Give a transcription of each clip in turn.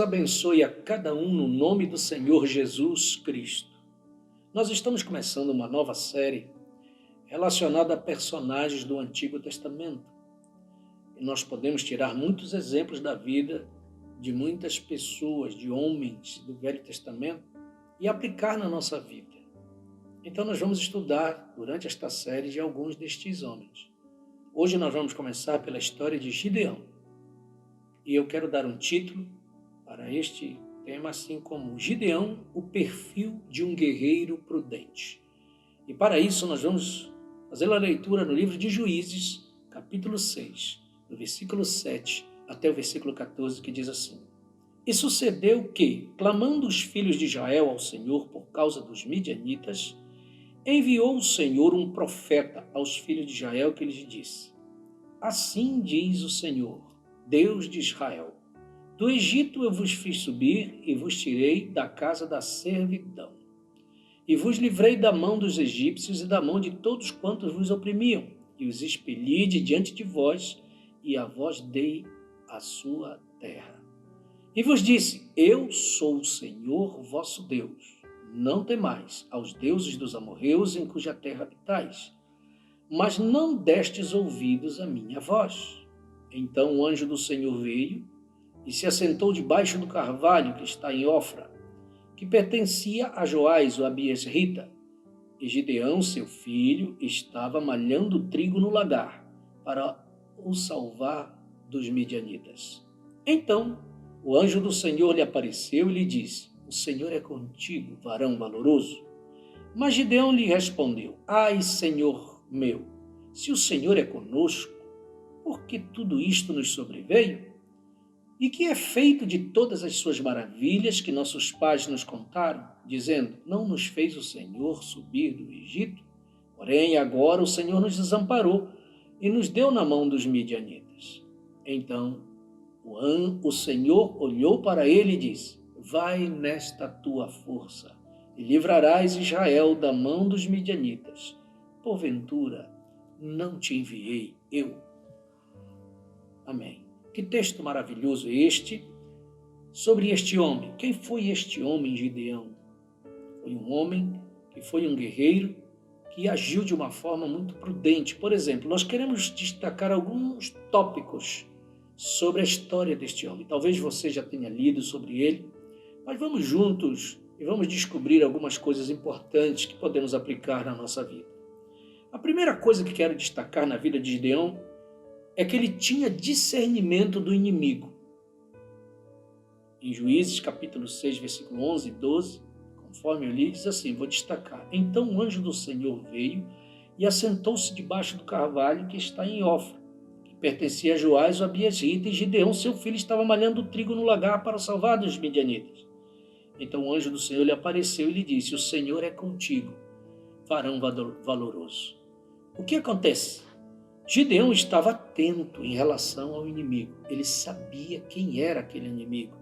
abençoe a cada um no nome do Senhor Jesus Cristo. Nós estamos começando uma nova série relacionada a personagens do Antigo Testamento. E nós podemos tirar muitos exemplos da vida de muitas pessoas, de homens do Velho Testamento e aplicar na nossa vida. Então nós vamos estudar durante esta série de alguns destes homens. Hoje nós vamos começar pela história de Gideão. E eu quero dar um título para este tema, assim como Gideão, o perfil de um guerreiro prudente. E para isso nós vamos fazer a leitura no livro de Juízes, capítulo 6, do versículo 7 até o versículo 14, que diz assim: E sucedeu que, clamando os filhos de Israel ao Senhor por causa dos midianitas, enviou o Senhor um profeta aos filhos de Israel que lhes disse: Assim diz o Senhor, Deus de Israel: Do Egito eu vos fiz subir e vos tirei da casa da servidão. E vos livrei da mão dos egípcios e da mão de todos quantos vos oprimiam, e os expeli de diante de vós, e a vós dei a sua terra. E vos disse: Eu sou o Senhor vosso Deus. Não temais aos deuses dos amorreus em cuja terra habitais. Mas não destes ouvidos à minha voz. Então o anjo do Senhor veio e se assentou debaixo do carvalho que está em Ofra, que pertencia a Joás, o Abiesrita. E Gideão, seu filho, estava malhando trigo no lagar, para o salvar dos midianitas. Então o anjo do Senhor lhe apareceu e lhe disse: O Senhor é contigo, varão valoroso. Mas Gideão lhe respondeu: Ai, Senhor meu, se o Senhor é conosco, por que tudo isto nos sobreveio? E que é feito de todas as suas maravilhas que nossos pais nos contaram, dizendo: Não nos fez o Senhor subir do Egito? Porém, agora o Senhor nos desamparou e nos deu na mão dos midianitas. Então o Senhor olhou para ele e disse: Vai nesta tua força e livrarás Israel da mão dos midianitas. Porventura, não te enviei eu? Amém. Que texto maravilhoso é este sobre este homem. Quem foi este homem, Gideão? Foi um homem que foi um guerreiro que agiu de uma forma muito prudente. Por exemplo, nós queremos destacar alguns tópicos sobre a história deste homem. Talvez você já tenha lido sobre ele, mas vamos juntos e vamos descobrir algumas coisas importantes que podemos aplicar na nossa vida. A primeira coisa que quero destacar na vida de Gideão é que ele tinha discernimento do inimigo. Em Juízes, capítulo 6, versículo 11 e 12, conforme eu li, diz assim, vou destacar. Então o anjo do Senhor veio e assentou-se debaixo do carvalho que está em Ofra, que pertencia a Joás, o Abiesrita, e Gideão, seu filho, estava malhando trigo no lagar para salvar dos midianitas. Então o anjo do Senhor lhe apareceu e lhe disse: O Senhor é contigo, varão valoroso. O que acontece? Gideão estava atento em relação ao inimigo. Ele sabia quem era aquele inimigo,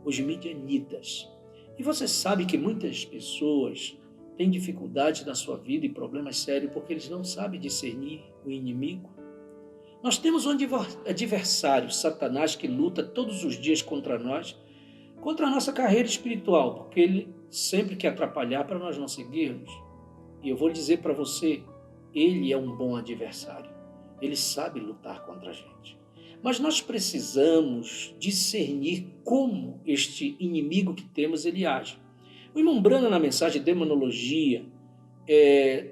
os midianitas. E você sabe que muitas pessoas têm dificuldades na sua vida e problemas sérios porque eles não sabem discernir o inimigo. Nós temos um adversário, Satanás, que luta todos os dias contra nós, contra a nossa carreira espiritual, porque ele sempre quer atrapalhar para nós não seguirmos. E eu vou dizer para você, ele é um bom adversário. Ele sabe lutar contra a gente. Mas nós precisamos discernir como este inimigo que temos, ele age. O irmão Branham, na mensagem Demonologia,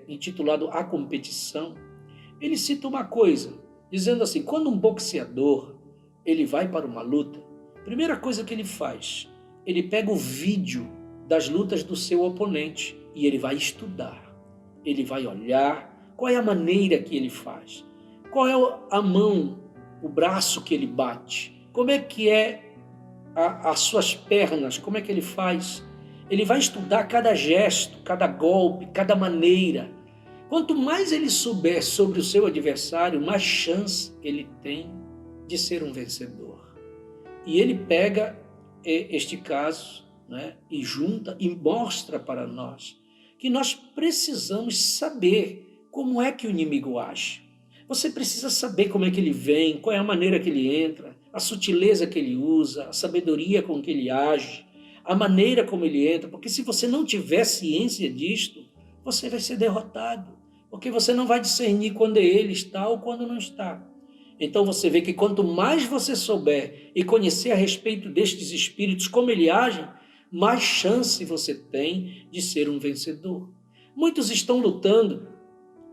intitulado A Competição, ele cita uma coisa, dizendo assim, quando um boxeador ele vai para uma luta, a primeira coisa que ele faz, ele pega o vídeo das lutas do seu oponente e ele vai estudar. Ele vai olhar qual é a maneira que ele faz. Qual é a mão, o braço que ele bate? Como é que é as suas pernas? Como é que ele faz? Ele vai estudar cada gesto, cada golpe, cada maneira. Quanto mais ele souber sobre o seu adversário, mais chance ele tem de ser um vencedor. E ele pega este caso, né, e junta e mostra para nós que nós precisamos saber como é que o inimigo age. Você precisa saber como é que ele vem, qual é a maneira que ele entra, a sutileza que ele usa, a sabedoria com que ele age, a maneira como ele entra, porque se você não tiver ciência disto, você vai ser derrotado, porque você não vai discernir quando ele está ou quando não está. Então você vê que quanto mais você souber e conhecer a respeito destes espíritos, como eles agem, mais chance você tem de ser um vencedor. Muitos estão lutando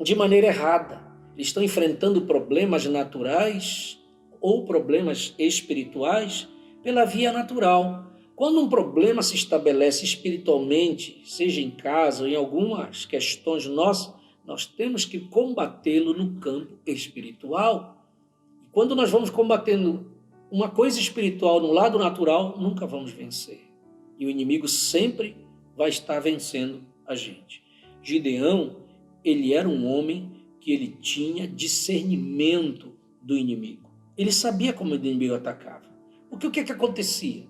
de maneira errada, estão enfrentando problemas naturais ou problemas espirituais pela via natural. Quando um problema se estabelece espiritualmente, seja em casa ou em algumas questões nossas, nós temos que combatê-lo no campo espiritual. E quando nós vamos combatendo uma coisa espiritual no lado natural, nunca vamos vencer. E o inimigo sempre vai estar vencendo a gente. Gideão, ele era um homem que ele tinha discernimento do inimigo. Ele sabia como o inimigo atacava. Porque o que acontecia?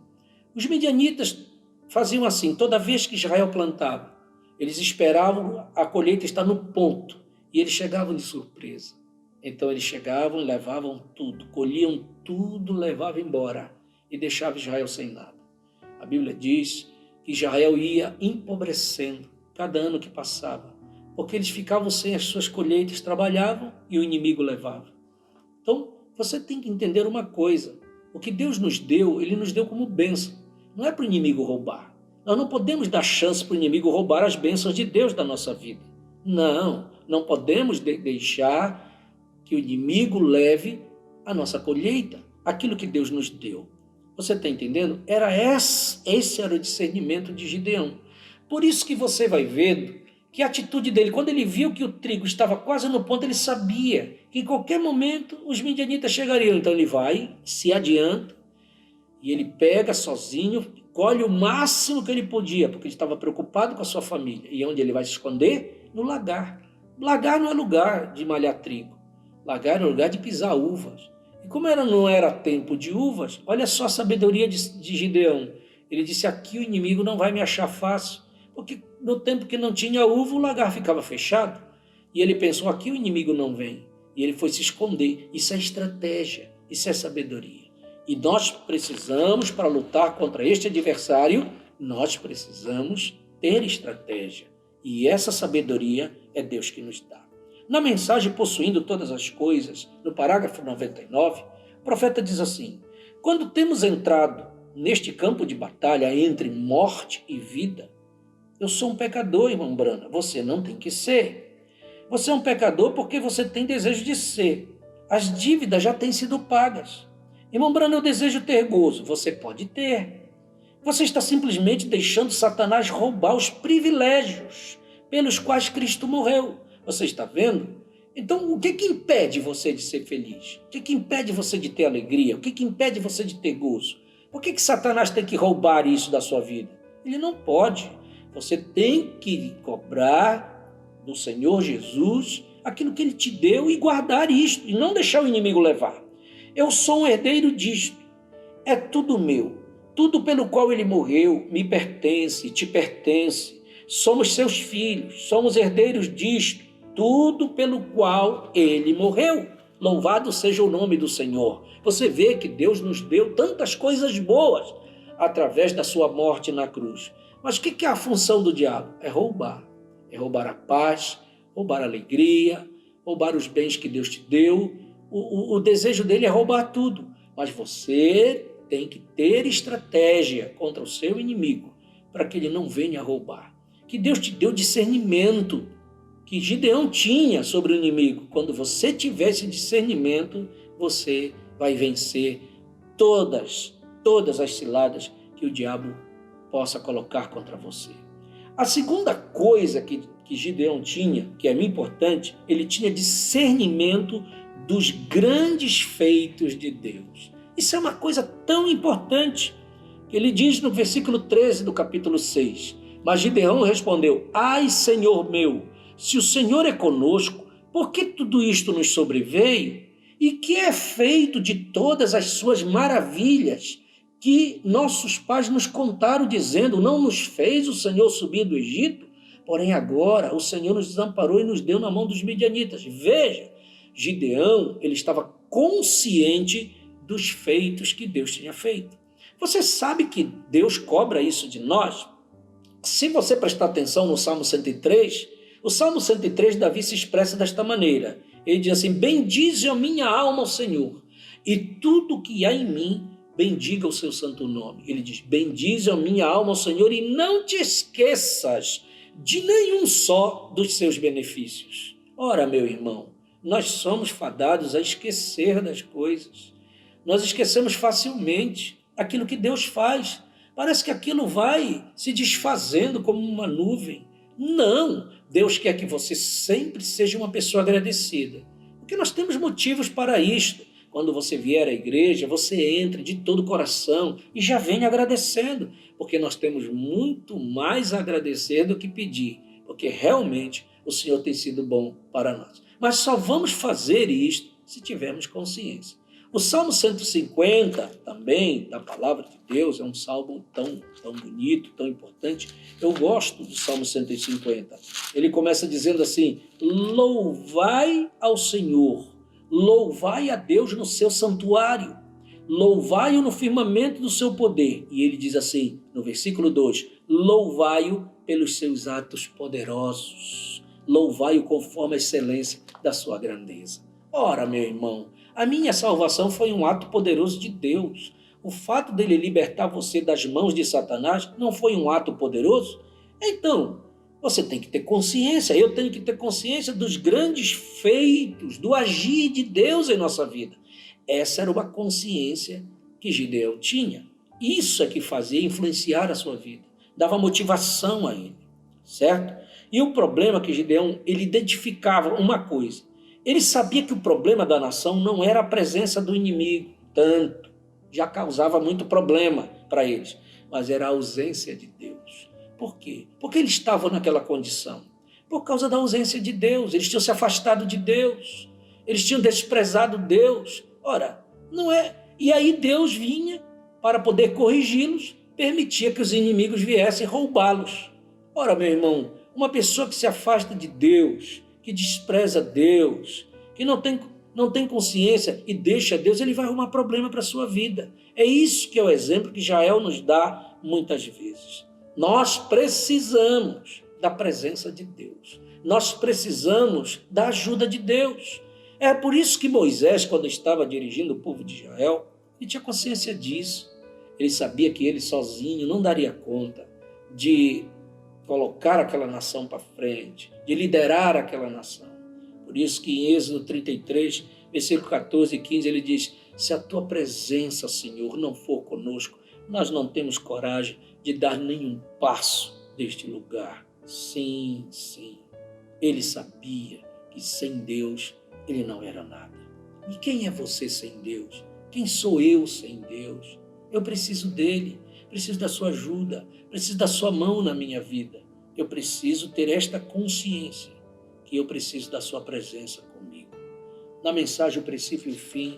Os midianitas faziam assim, toda vez que Israel plantava, eles esperavam a colheita estar no ponto, e eles chegavam de surpresa. Então eles chegavam, levavam tudo, colhiam tudo, levavam embora, e deixavam Israel sem nada. A Bíblia diz que Israel ia empobrecendo cada ano que passava, porque eles ficavam sem as suas colheitas, trabalhavam e o inimigo levava. Então, você tem que entender uma coisa, o que Deus nos deu, Ele nos deu como bênção, não é para o inimigo roubar. Nós não podemos dar chance para o inimigo roubar as bênçãos de Deus da nossa vida. Não podemos deixar que o inimigo leve a nossa colheita, aquilo que Deus nos deu. Você está entendendo? Esse era o discernimento de Gideão. Por isso que você vai vendo que a atitude dele, quando ele viu que o trigo estava quase no ponto, ele sabia que em qualquer momento os midianitas chegariam. Então ele vai, se adianta, e ele pega sozinho, colhe o máximo que ele podia, porque ele estava preocupado com a sua família. E onde ele vai se esconder? No lagar. Lagar não é lugar de malhar trigo. Lagar é lugar de pisar uvas. E como não era tempo de uvas, olha só a sabedoria de Gideão. Ele disse, aqui o inimigo não vai me achar fácil, porque no tempo que não tinha uva, o lagar ficava fechado. E ele pensou, aqui o inimigo não vem. E ele foi se esconder. Isso é estratégia, isso é sabedoria. E nós precisamos, para lutar contra este adversário, nós precisamos ter estratégia. E essa sabedoria é Deus que nos dá. Na mensagem Possuindo Todas as Coisas, no parágrafo 99, o profeta diz assim, quando temos entrado neste campo de batalha entre morte e vida, eu sou um pecador, irmão Brana, você não tem que ser. Você é um pecador porque você tem desejo de ser. As dívidas já têm sido pagas. Irmão Brana, eu desejo ter gozo. Você pode ter. Você está simplesmente deixando Satanás roubar os privilégios pelos quais Cristo morreu. Você está vendo? Então, o que impede você de ser feliz? O que impede você de ter alegria? O que impede você de ter gozo? Por que Satanás tem que roubar isso da sua vida? Ele não pode. Você tem que cobrar do Senhor Jesus aquilo que Ele te deu e guardar isto, e não deixar o inimigo levar. Eu sou um herdeiro disto, é tudo meu. Tudo pelo qual Ele morreu me pertence, te pertence. Somos seus filhos, somos herdeiros disto, tudo pelo qual Ele morreu. Louvado seja o nome do Senhor. Você vê que Deus nos deu tantas coisas boas através da sua morte na cruz. Mas o que é a função do diabo? É roubar. É roubar a paz, roubar a alegria, roubar os bens que Deus te deu. O desejo dele é roubar tudo. Mas você tem que ter estratégia contra o seu inimigo para que ele não venha roubar. Que Deus te deu discernimento que Gideão tinha sobre o inimigo. Quando você tiver esse discernimento, você vai vencer todas as ciladas que o diabo possa colocar contra você. A segunda coisa que Gideão tinha, que é muito importante, ele tinha discernimento dos grandes feitos de Deus. Isso é uma coisa tão importante, que ele diz no versículo 13 do capítulo 6, mas Gideão respondeu, ai, Senhor meu, se o Senhor é conosco, por que tudo isto nos sobreveio? E que é feito de todas as suas maravilhas que nossos pais nos contaram, dizendo, não nos fez o Senhor subir do Egito? Porém agora o Senhor nos desamparou e nos deu na mão dos midianitas. Veja, Gideão, ele estava consciente dos feitos que Deus tinha feito. Você sabe que Deus cobra isso de nós? Se você prestar atenção no Salmo 103, o Salmo 103, Davi se expressa desta maneira. Ele diz assim: bendize a minha alma ao Senhor, e tudo que há em mim, bendiga o seu santo nome. Ele diz: bendize a minha alma ao Senhor, e não te esqueças de nenhum só dos seus benefícios. Ora, meu irmão, nós somos fadados a esquecer das coisas. Nós esquecemos facilmente aquilo que Deus faz. Parece que aquilo vai se desfazendo como uma nuvem. Não, Deus quer que você sempre seja uma pessoa agradecida. Porque nós temos motivos para isto. Quando você vier à igreja, você entre de todo o coração e já venha agradecendo. Porque nós temos muito mais a agradecer do que pedir. Porque realmente o Senhor tem sido bom para nós. Mas só vamos fazer isto se tivermos consciência. O Salmo 150, também, da palavra de Deus, é um salmo tão bonito, tão importante. Eu gosto do Salmo 150. Ele começa dizendo assim: louvai ao Senhor, louvai a Deus no seu santuário, louvai-o no firmamento do seu poder. E ele diz assim, no versículo 2, louvai-o pelos seus atos poderosos, louvai-o conforme a excelência da sua grandeza. Ora, meu irmão, a minha salvação foi um ato poderoso de Deus. O fato dele libertar você das mãos de Satanás não foi um ato poderoso? Então, você tem que ter consciência, eu tenho que ter consciência dos grandes feitos, do agir de Deus em nossa vida. Essa era uma consciência que Gideão tinha. Isso é que fazia influenciar a sua vida, dava motivação a ele, certo? E o problema é que Gideão, ele identificava uma coisa. Ele sabia que o problema da nação não era a presença do inimigo, tanto, já causava muito problema para eles, mas era a ausência de Deus. Por quê? Porque eles estavam naquela condição. Por causa da ausência de Deus, eles tinham se afastado de Deus, eles tinham desprezado Deus. Ora, não é? E aí Deus vinha para poder corrigi-los, permitia que os inimigos viessem roubá-los. Ora, meu irmão, uma pessoa que se afasta de Deus, que despreza Deus, que não tem consciência e deixa Deus, ele vai arrumar problema para a sua vida. É isso que é o exemplo que Jael nos dá muitas vezes. Nós precisamos da presença de Deus. Nós precisamos da ajuda de Deus. É por isso que Moisés, quando estava dirigindo o povo de Israel, ele tinha consciência disso. Ele sabia que ele sozinho não daria conta de colocar aquela nação para frente, de liderar aquela nação. Por isso que em Êxodo 33, versículo 14 e 15, ele diz: se a tua presença, Senhor, não for conosco, nós não temos coragem de dar nenhum passo deste lugar. Sim, ele sabia que sem Deus ele não era nada. E quem é você sem Deus? Quem sou eu sem Deus? Eu preciso dele, preciso da sua ajuda, preciso da sua mão na minha vida. Eu preciso ter esta consciência que eu preciso da sua presença comigo. Na mensagem O Princípio e o Fim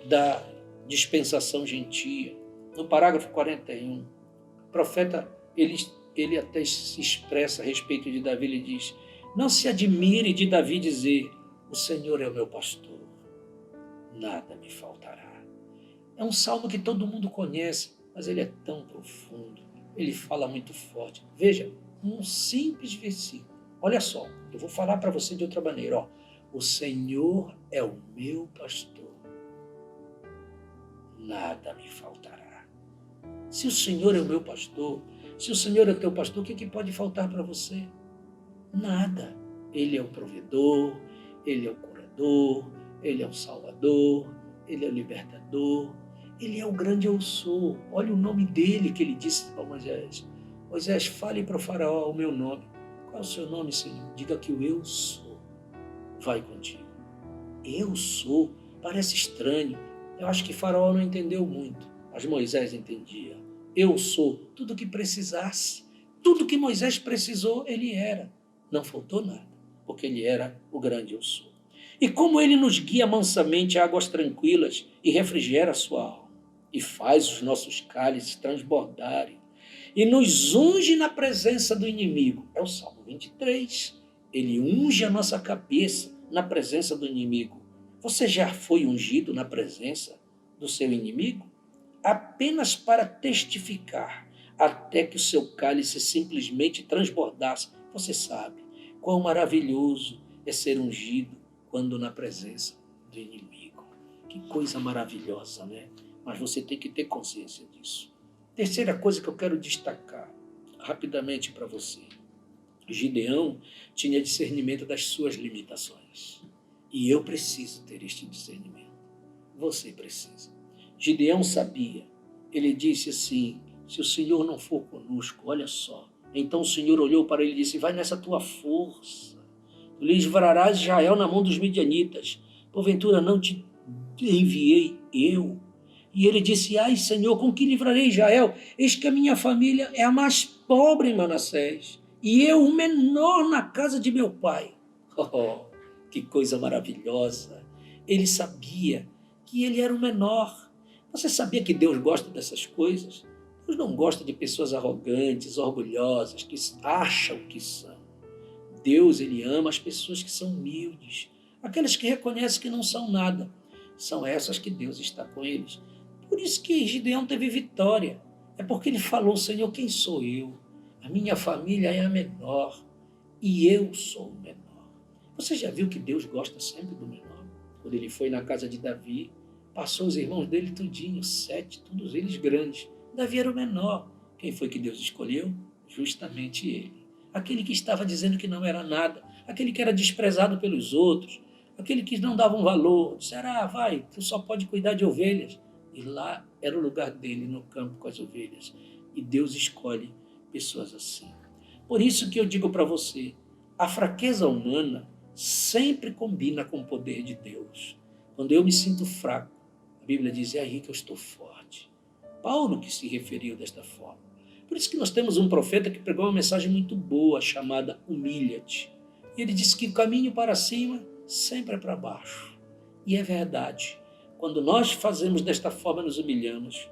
da dispensação gentia, no parágrafo 41, o profeta, ele até se expressa a respeito de Davi, ele diz: não se admire de Davi dizer: o Senhor é o meu pastor, nada me faltará. É um salmo que todo mundo conhece, mas ele é tão profundo, ele fala muito forte. Veja, um simples versículo. Olha só, eu vou falar para você de outra maneira. Ó. O Senhor é o meu pastor, nada me faltará. Se o Senhor é o meu pastor, se o Senhor é o teu pastor, o que pode faltar para você? Nada. Ele é o provedor, ele é o curador, ele é o salvador, ele é o libertador, ele é o grande eu sou. Olha o nome dele que ele disse para Moisés. Moisés, fale para o faraó o meu nome. Qual é o seu nome, Senhor? Diga que o eu sou vai contigo. Eu sou, parece estranho. Eu acho que faraó não entendeu muito, mas Moisés entendia. Eu sou, tudo que precisasse, tudo que Moisés precisou, ele era. Não faltou nada, porque ele era o grande eu sou. E como ele nos guia mansamente a águas tranquilas e refrigera a sua alma, e faz os nossos cálices transbordarem, e nos unge na presença do inimigo. É o Salmo 23. Ele unge a nossa cabeça na presença do inimigo. Você já foi ungido na presença do seu inimigo apenas para testificar, até que o seu cálice simplesmente transbordasse. Você sabe quão maravilhoso é ser ungido quando na presença do inimigo. Que coisa maravilhosa, né? Mas você tem que ter consciência disso. Terceira coisa que eu quero destacar rapidamente para você. Gideão tinha discernimento das suas limitações. E eu preciso ter este discernimento. Você precisa. Gideão sabia. Ele disse assim, se o Senhor não for conosco, olha só. Então o Senhor olhou para ele e disse, vai nessa tua força. Tu livrarás Israel na mão dos midianitas. Porventura não te enviei eu. E ele disse, ai Senhor, com que livrarei Israel? Eis que a minha família é a mais pobre em Manassés. E eu o menor na casa de meu pai. Oh, que coisa maravilhosa. Ele sabia que ele era o menor. Você sabia que Deus gosta dessas coisas? Deus não gosta de pessoas arrogantes, orgulhosas, que acham que são. Deus, ele ama as pessoas que são humildes, aquelas que reconhecem que não são nada. São essas que Deus está com eles. Por isso que Gideão teve vitória. É porque ele falou, Senhor, quem sou eu? A minha família é a menor e eu sou o menor. Você já viu que Deus gosta sempre do menor? Quando ele foi na casa de Davi, passou os irmãos dele tudinho, 7, todos eles grandes. Davi era o menor. Quem foi que Deus escolheu? Justamente ele. Aquele que estava dizendo que não era nada, aquele que era desprezado pelos outros, aquele que não dava um valor. Disseram, vai, tu só pode cuidar de ovelhas. E lá era o lugar dele, no campo com as ovelhas. E Deus escolhe pessoas assim. Por isso que eu digo para você, a fraqueza humana sempre combina com o poder de Deus. Quando eu me sinto fraco, a Bíblia diz, é aí que eu estou forte. Paulo que se referiu desta forma. Por isso que nós temos um profeta que pregou uma mensagem muito boa, chamada humilha-te. E ele disse que o caminho para cima sempre é para baixo. E é verdade. Quando nós fazemos desta forma, nos humilhamos,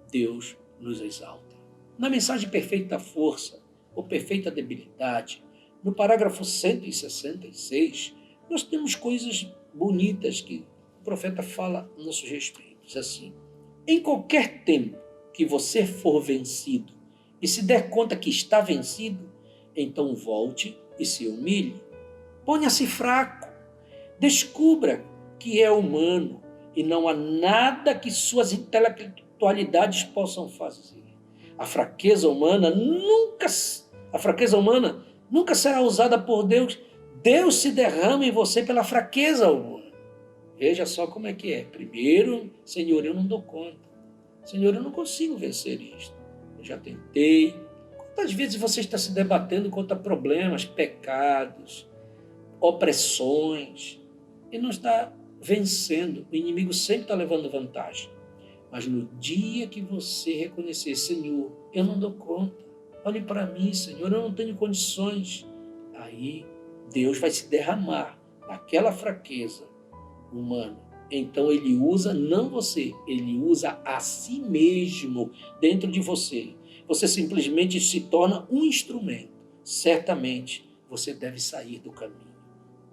Deus nos exalta. Na mensagem Perfeita Força, ou Perfeita Debilidade, no parágrafo 166, nós temos coisas bonitas que o profeta fala a nosso respeito. Diz assim, em qualquer tempo que você for vencido e se der conta que está vencido, então volte e se humilhe. Ponha-se fraco. Descubra que é humano e não há nada que suas intelectualidades possam fazer. A fraqueza humana nunca será usada por Deus. Deus se derrama em você pela fraqueza humana. Veja só como é que é. Primeiro, Senhor, eu não dou conta. Senhor, eu não consigo vencer isto. Eu já tentei. Quantas vezes você está se debatendo contra problemas, pecados, opressões, e não está vencendo? O inimigo sempre está levando vantagem. Mas no dia que você reconhecer, Senhor, eu não dou conta, olhe para mim, Senhor, eu não tenho condições, aí Deus vai se derramar naquela fraqueza humana. Então ele usa não você, ele usa a si mesmo dentro de você. Você simplesmente se torna um instrumento. Certamente você deve sair do caminho.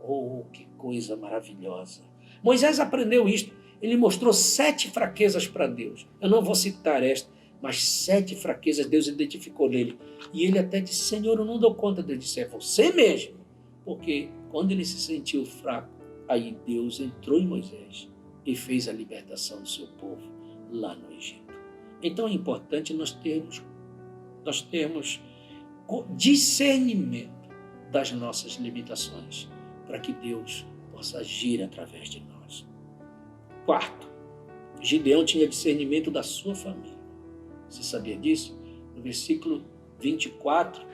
Oh, que coisa maravilhosa. Moisés aprendeu isto. Ele mostrou 7 fraquezas para Deus. Eu não vou citar esta, mas 7 fraquezas Deus identificou nele. E ele até disse, Senhor, eu não dou conta. Ele disse, é você mesmo. Porque quando ele se sentiu fraco, aí Deus entrou em Moisés e fez a libertação do seu povo lá no Egito. Então é importante nós termos discernimento das nossas limitações para que Deus possa agir através de nós. Quarto, Gideão tinha discernimento da sua família. Você sabia disso? No versículo 24,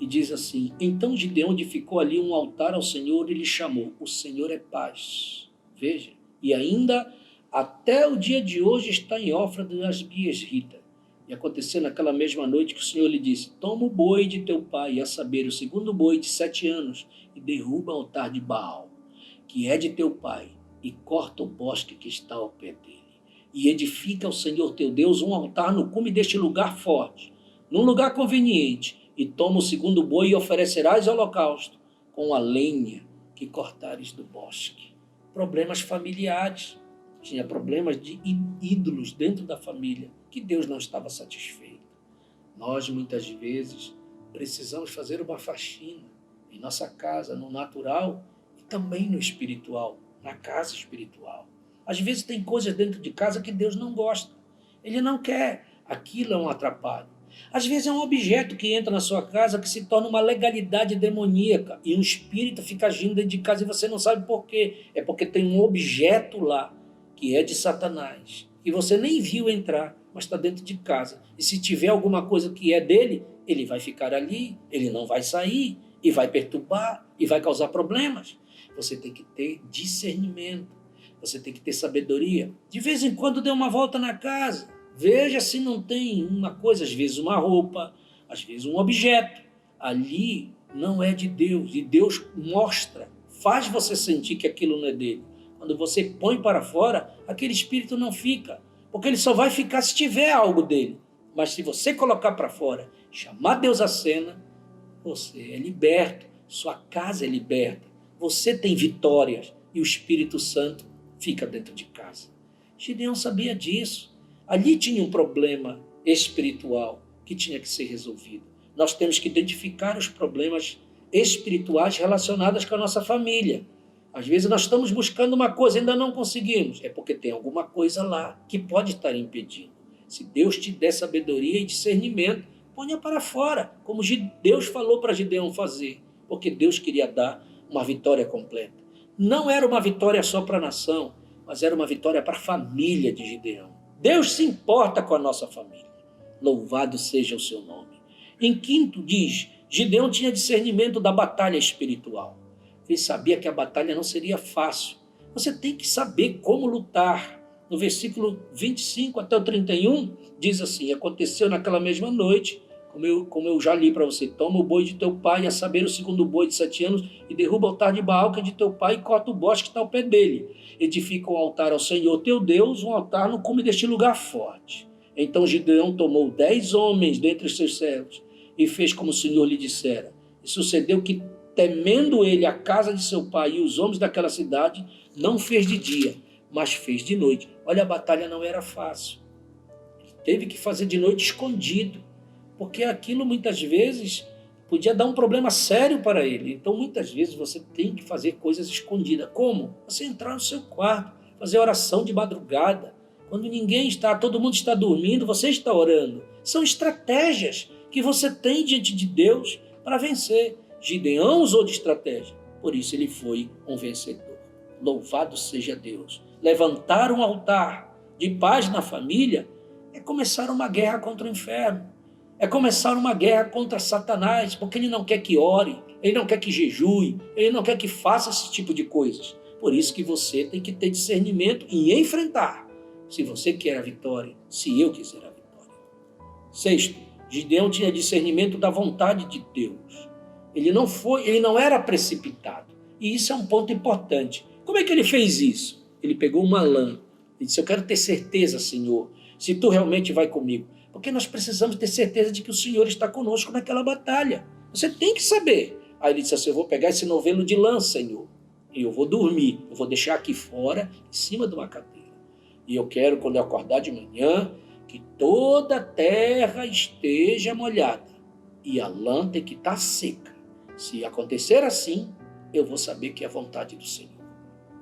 e diz assim, então Gideão edificou ali um altar ao Senhor e lhe chamou, o Senhor é paz. Veja, e ainda até o dia de hoje está em Ofra das Biesrita. E aconteceu naquela mesma noite que o Senhor lhe disse, toma o boi de teu pai, a saber, o segundo boi de 7 anos, e derruba o altar de Baal, que é de teu pai, e corta o bosque que está ao pé dele. E edifica ao Senhor teu Deus um altar no cume deste lugar forte, num lugar conveniente, e toma o segundo boi e oferecerás holocausto com a lenha que cortares do bosque. Problemas familiares. tinha problemas de ídolos dentro da família, que Deus não estava satisfeito. Nós, muitas vezes, precisamos fazer uma faxina em nossa casa, no natural e também no espiritual, na casa espiritual. Às vezes tem coisas dentro de casa que Deus não gosta. Ele não quer. Aquilo é um atrapalho. Às vezes é um objeto que entra na sua casa que se torna uma legalidade demoníaca e um espírito fica agindo dentro de casa e você não sabe por quê. É porque tem um objeto lá que é de Satanás e você nem viu entrar, mas está dentro de casa. E se tiver alguma coisa que é dele, ele vai ficar ali, ele não vai sair e vai perturbar e vai causar problemas. Você tem que ter discernimento, você tem que ter sabedoria. De vez em quando dê uma volta na casa. Veja se não tem uma coisa, às vezes uma roupa, às vezes um objeto. Ali não é de Deus. E Deus mostra, faz você sentir que aquilo não é dele. Quando você põe para fora, aquele espírito não fica. Porque ele só vai ficar se tiver algo dele. Mas se você colocar para fora, chamar Deus à cena, você é liberto. Sua casa é liberta. Você tem vitórias. E o Espírito Santo fica dentro de casa. Gideão sabia disso. Ali tinha um problema espiritual que tinha que ser resolvido. Nós temos que identificar os problemas espirituais relacionados com a nossa família. Às vezes nós estamos buscando uma coisa e ainda não conseguimos. É porque tem alguma coisa lá que pode estar impedindo. Se Deus te der sabedoria e discernimento, ponha para fora, como Deus falou para Gideão fazer, porque Deus queria dar uma vitória completa. Não era uma vitória só para a nação, mas era uma vitória para a família de Gideão. Deus se importa com a nossa família. Louvado seja o seu nome. Em quinto, diz, Gideão tinha discernimento da batalha espiritual. Ele sabia que a batalha não seria fácil. Você tem que saber como lutar. No versículo 25 até o 31, diz assim, aconteceu naquela mesma noite, como eu já li para você, toma o boi de teu pai, a saber o segundo boi de 7 anos, e derruba o altar de Baal, que é de teu pai, e corta o bosque que está ao pé dele. Edifica um altar ao Senhor teu Deus, um altar no cume deste lugar forte. Então Gideão tomou 10 homens dentre os seus servos, e fez como o Senhor lhe dissera. E sucedeu que, temendo ele a casa de seu pai e os homens daquela cidade, não fez de dia, mas fez de noite. Olha, a batalha não era fácil. Ele teve que fazer de noite escondido, porque aquilo muitas vezes podia dar um problema sério para ele. Então muitas vezes você tem que fazer coisas escondidas. Como? Você entrar no seu quarto, fazer oração de madrugada. Quando ninguém está, todo mundo está dormindo, você está orando. São estratégias que você tem diante de Deus para vencer. Gideão usou de estratégia, por isso ele foi um vencedor. Louvado seja Deus. Levantar um altar de paz na família é começar uma guerra contra o inferno. É começar uma guerra contra Satanás, porque ele não quer que ore, ele não quer que jejue, ele não quer que faça esse tipo de coisas. Por isso que você tem que ter discernimento e enfrentar, se você quer a vitória, se eu quiser a vitória. Sexto, Gideão tinha discernimento da vontade de Deus. Ele não era precipitado. E isso é um ponto importante. Como é que ele fez isso? Ele pegou uma lã e disse, eu quero ter certeza, Senhor, se tu realmente vai comigo. Porque nós precisamos ter certeza de que o Senhor está conosco naquela batalha. Você tem que saber. Aí ele disse assim, eu vou pegar esse novelo de lã, Senhor, e eu vou dormir. Eu vou deixar aqui fora, em cima de uma cadeira. E eu quero, quando eu acordar de manhã, que toda a terra esteja molhada. E a lã tem que estar seca. Se acontecer assim, eu vou saber que é a vontade do Senhor.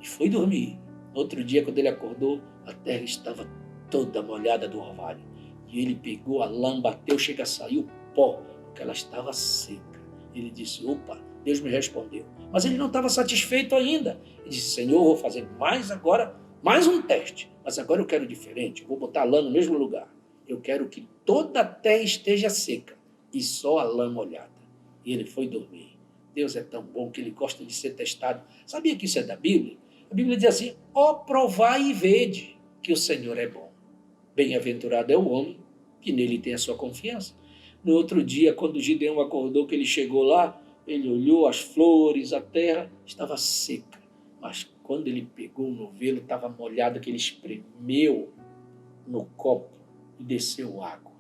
E foi dormir. Outro dia, quando ele acordou, a terra estava toda molhada do orvalho. E ele pegou a lã, bateu, chega a sair o pó, porque ela estava seca. Ele disse, opa, Deus me respondeu. Mas ele não estava satisfeito ainda. Ele disse, Senhor, eu vou fazer mais um teste. Mas agora eu quero diferente, eu vou botar a lã no mesmo lugar. Eu quero que toda a terra esteja seca e só a lã molhada. E ele foi dormir. Deus é tão bom que ele gosta de ser testado. Sabia que isso é da Bíblia? A Bíblia diz assim, ó, provai e vede que o Senhor é bom. Bem-aventurado é o homem que nele tem a sua confiança. No outro dia, quando Gideão acordou, que ele chegou lá, ele olhou as flores, a terra estava seca. Mas quando ele pegou o novelo, estava molhado, que ele espremeu no copo e desceu água.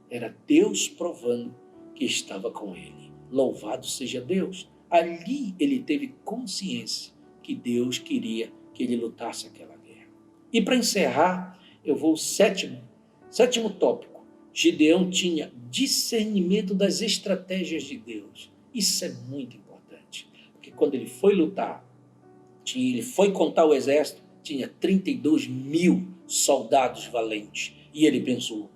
Era Deus provando que estava com ele. Louvado seja Deus. Ali ele teve consciência que Deus queria que ele lutasse aquela guerra. E para encerrar, eu vou ao sétimo tópico. Gideão tinha discernimento das estratégias de Deus. Isso é muito importante, porque quando ele foi lutar, ele foi contar o exército, tinha 32 mil soldados valentes. E ele pensou,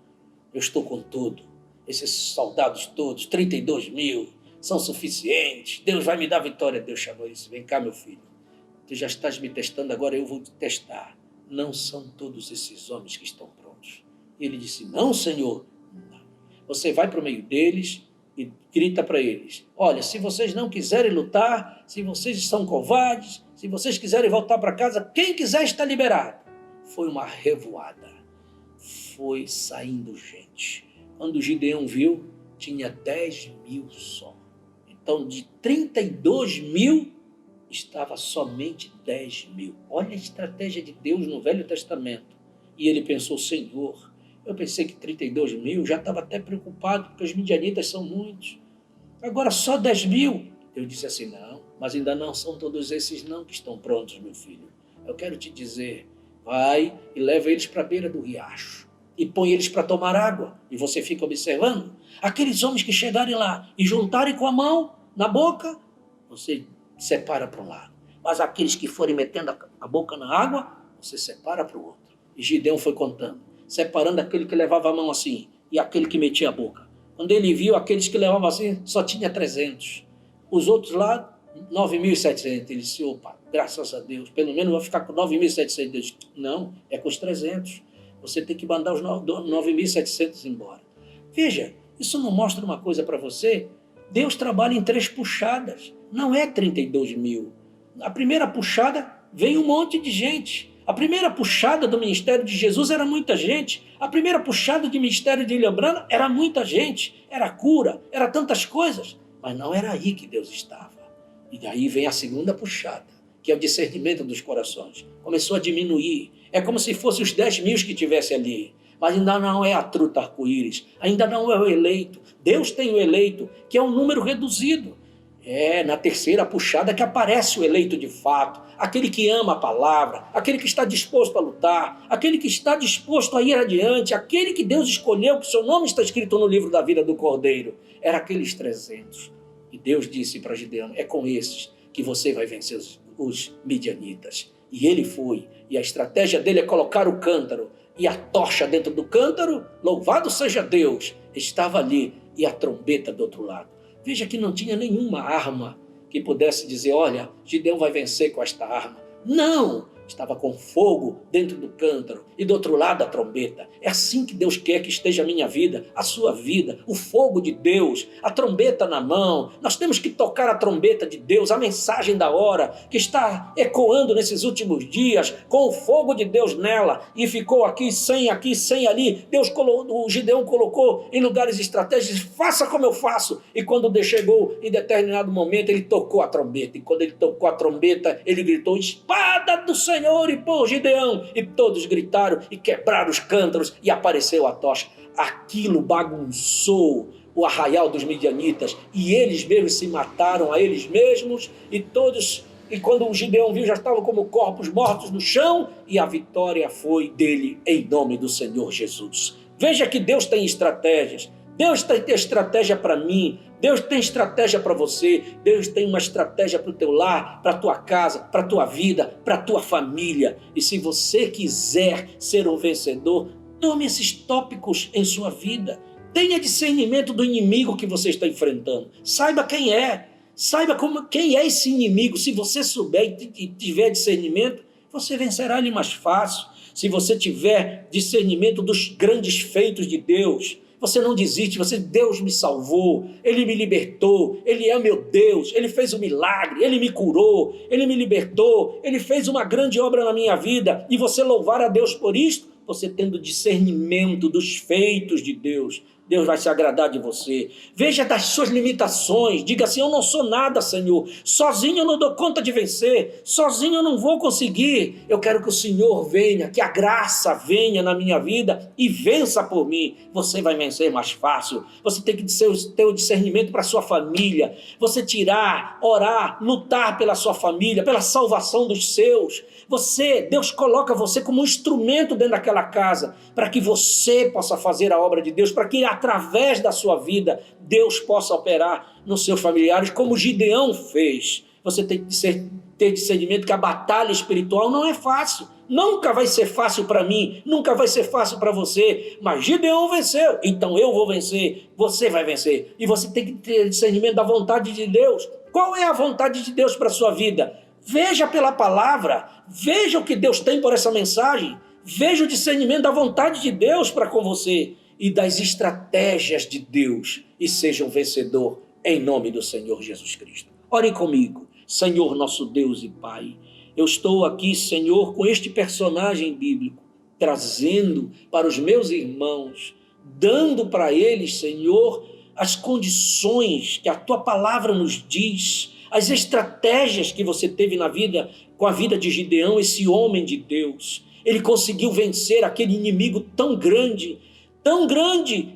eu estou com tudo. Esses soldados todos, 32 mil, são suficientes. Deus vai me dar vitória. Deus chamou isso. Vem cá, meu filho. Tu já estás me testando, agora eu vou te testar. Não são todos esses homens que estão prontos. E ele disse, não, Senhor. Não. Você vai para o meio deles e grita para eles, olha, se vocês não quiserem lutar, se vocês são covardes, se vocês quiserem voltar para casa, quem quiser está liberado. Foi uma revoada. Foi saindo gente. Quando Gideão viu, tinha 10 mil só. Então, de 32 mil, estava somente 10 mil. Olha a estratégia de Deus no Velho Testamento. E ele pensou, Senhor, eu pensei que 32 mil, já estava até preocupado, porque os midianitas são muitos. Agora só 10 mil. Eu disse assim, não, mas ainda não são todos esses não que estão prontos, meu filho. Eu quero te dizer, vai e leva eles para a beira do riacho. E põe eles para tomar água. E você fica observando. Aqueles homens que chegarem lá e juntarem com a mão na boca, você separa para um lado. Mas aqueles que forem metendo a boca na água, você separa para o outro. E Gideão foi contando, separando aquele que levava a mão assim e aquele que metia a boca. Quando ele viu aqueles que levavam assim, só tinha 300. Os outros lá, 9.700. Ele disse, opa, graças a Deus, pelo menos eu vou ficar com 9.700. Deus disse, não, é com os 300. Você tem que mandar os 9.700 embora. Veja, isso não mostra uma coisa para você? Deus trabalha em 3 puxadas, não é 32 mil. A primeira puxada veio um monte de gente. A primeira puxada do ministério de Jesus era muita gente. A primeira puxada do ministério de William Branham era muita gente. Era cura, era tantas coisas. Mas não era aí que Deus estava. E daí vem a segunda puxada, que é o discernimento dos corações. Começou a diminuir. É como se fosse os 10 mil que tivesse ali. Mas ainda não é a truta arco-íris. Ainda não é o eleito. Deus tem o eleito, que é um número reduzido. É na terceira puxada que aparece o eleito de fato, aquele que ama a palavra, aquele que está disposto a lutar, aquele que está disposto a ir adiante, aquele que Deus escolheu, que seu nome está escrito no livro da vida do Cordeiro. Era aqueles 300. E Deus disse para Gideão, é com esses que você vai vencer os midianitas. E ele foi, e a estratégia dele é colocar o cântaro, e a tocha dentro do cântaro, louvado seja Deus, estava ali, e a trombeta do outro lado. Veja que não tinha nenhuma arma que pudesse dizer, olha, Gideão vai vencer com esta arma. Não! Estava com fogo dentro do cântaro e do outro lado a trombeta. É assim que Deus quer que esteja a minha vida, a sua vida, o fogo de Deus, a trombeta na mão. Nós temos que tocar a trombeta de Deus, a mensagem da hora que está ecoando nesses últimos dias, com o fogo de Deus nela, e ficou aqui, sem ali. O Gideão colocou em lugares estratégicos, faça como eu faço. E quando Deus chegou em determinado momento, ele tocou a trombeta. E quando ele tocou a trombeta, ele gritou, espada do Senhor e por Gideão. E todos gritaram e quebraram os cântaros e apareceu a tocha. Aquilo bagunçou o arraial dos midianitas e eles mesmos se mataram a eles mesmos e quando o Gideão viu, já estavam como corpos mortos no chão e a vitória foi dele em nome do Senhor Jesus. Veja que Deus tem estratégias. Deus tem estratégia para mim, Deus tem estratégia para você, Deus tem uma estratégia para o teu lar, para a tua casa, para a tua vida, para a tua família. E se você quiser ser um vencedor, tome esses tópicos em sua vida. Tenha discernimento do inimigo que você está enfrentando. Saiba quem é. Saiba quem é esse inimigo. Se você souber e tiver discernimento, você vencerá ele mais fácil. Se você tiver discernimento dos grandes feitos de Deus, você não desiste, Deus me salvou, Ele me libertou, Ele é meu Deus, Ele fez um milagre, Ele me curou, Ele me libertou, Ele fez uma grande obra na minha vida, e você louvar a Deus por isto, você tendo discernimento dos feitos de Deus, Deus vai se agradar de você. Veja das suas limitações. Diga assim, eu não sou nada, Senhor. Sozinho eu não dou conta de vencer. Sozinho eu não vou conseguir. Eu quero que o Senhor venha, que a graça venha na minha vida e vença por mim. Você vai vencer mais fácil. Você tem que ter o discernimento para a sua família. Você tirar, orar, lutar pela sua família, pela salvação dos seus. Deus coloca você como um instrumento dentro daquela casa, para que você possa fazer a obra de Deus, para que através da sua vida, Deus possa operar nos seus familiares, como Gideão fez. Você tem que ter discernimento que a batalha espiritual não é fácil. Nunca vai ser fácil para mim, nunca vai ser fácil para você, mas Gideão venceu, então eu vou vencer, você vai vencer. E você tem que ter discernimento da vontade de Deus. Qual é a vontade de Deus para a sua vida? Veja pela palavra, veja o que Deus tem por essa mensagem, veja o discernimento da vontade de Deus para com você e das estratégias de Deus, e seja um vencedor em nome do Senhor Jesus Cristo. Ore comigo. Senhor, nosso Deus e Pai, eu estou aqui, Senhor, com este personagem bíblico, trazendo para os meus irmãos, dando para eles, Senhor, as condições que a Tua palavra nos diz, as estratégias que você teve na vida, com a vida de Gideão, esse homem de Deus. Ele conseguiu vencer aquele inimigo tão grande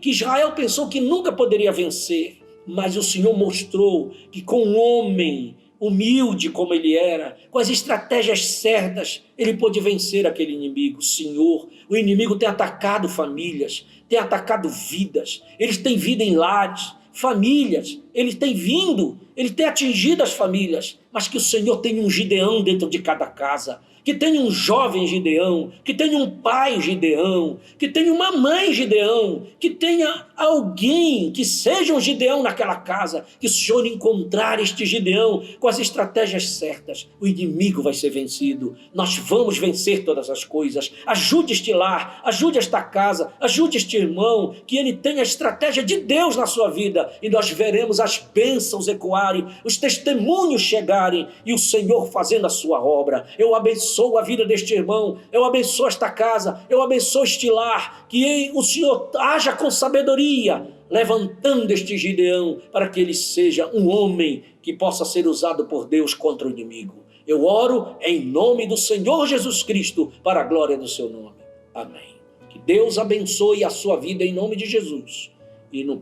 que Israel pensou que nunca poderia vencer, mas o Senhor mostrou que com um homem humilde como ele era, com as estratégias certas, ele pôde vencer aquele inimigo. Senhor, o inimigo tem atacado famílias, tem atacado vidas, eles têm vida em lares, famílias, ele tem atingido as famílias, mas que o Senhor tem um Gideão dentro de cada casa, que tenha um jovem Gideão, que tenha um pai Gideão, que tenha uma mãe Gideão, que tenha alguém que seja um Gideão naquela casa, que o Senhor encontrar este Gideão com as estratégias certas, o inimigo vai ser vencido, nós vamos vencer todas as coisas. Ajude este lar, ajude esta casa, ajude este irmão, que ele tenha a estratégia de Deus na sua vida, e nós veremos as bênçãos ecoarem, os testemunhos chegarem, e o Senhor fazendo a sua obra. Eu abençoo a vida deste irmão, eu abençoo esta casa, eu abençoo este lar, que o Senhor haja com sabedoria, levantando este Gideão, para que ele seja um homem que possa ser usado por Deus contra o inimigo. Eu oro em nome do Senhor Jesus Cristo, para a glória do seu nome. Amém. Que Deus abençoe a sua vida em nome de Jesus. E na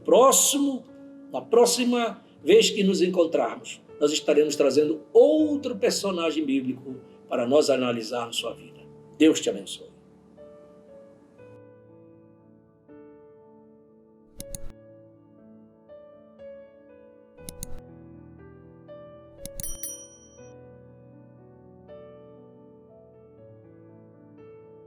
próxima vez que nos encontrarmos, nós estaremos trazendo outro personagem bíblico para nós analisarmos sua vida. Deus te abençoe.